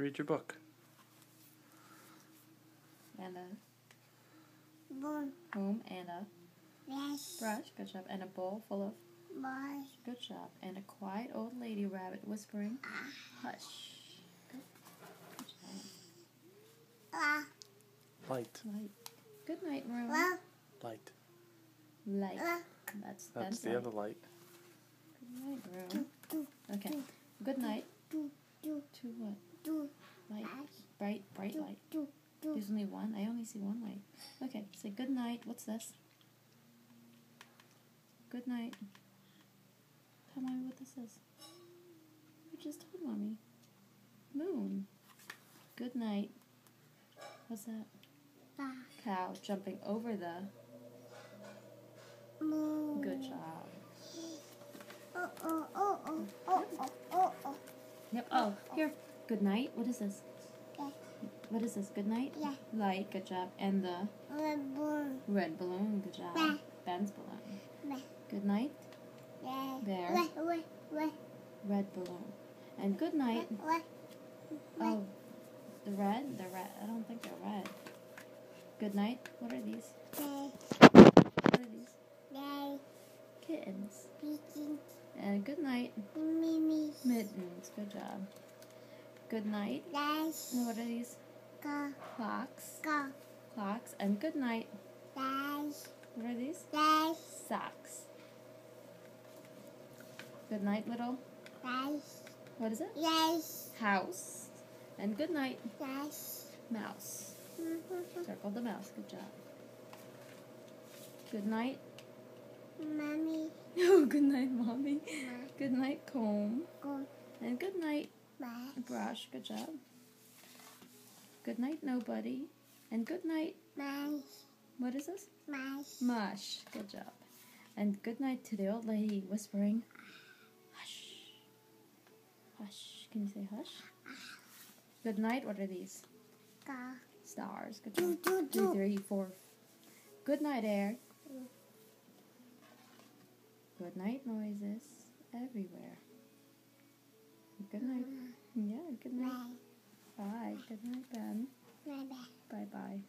read your book. And a Boom. comb and a Yes. brush. Good job. And a bowl full of. Boy. Good job. And a quiet old lady rabbit whispering, hush. Good job. Light. Light. Good night, room. Light. Light. That's That's the light. other light. Good night, room. Okay. Good night. Do. To what? Do. Light. Bright light. Do. There's only one. I only see one light. Okay. Say good night. What's this? Good night. Tell mommy what this is. You just told mommy. Moon. Good night. What's that? Cow jumping over the. Moon. Good job. Oh. Yep. Oh, here. Good night. What is this? Okay. What is this? Good night? Yeah. Light. Good job. And the Boom. red balloon. Good job. Bah. Ben's balloon. Bah. Good night. Bear. Red balloon. And good night. Oh, the red? I don't think they're red. Good night. What are these? What are these? Kittens. And good night. Mittens. Good job. Good night. And what are these? Clocks. Clocks. And good night. What are these? Socks. Good night, little. What is it? House. And good night. Mouse. Circle the mouse. Good job. Good night. Mommy. Oh, good night, mommy. Good night, comb. And good night, brush. Good job. Good night, nobody. And good night. What is this? Mush. Good job. And good night to the old lady whispering, hush. Hush. Can you say hush? Good night. What are these? Stars. Good job. 2, 3, 4. Good night, air. Good night, noises everywhere. Good night. Yeah, good night. Bye. Good night, Ben. Bye-bye.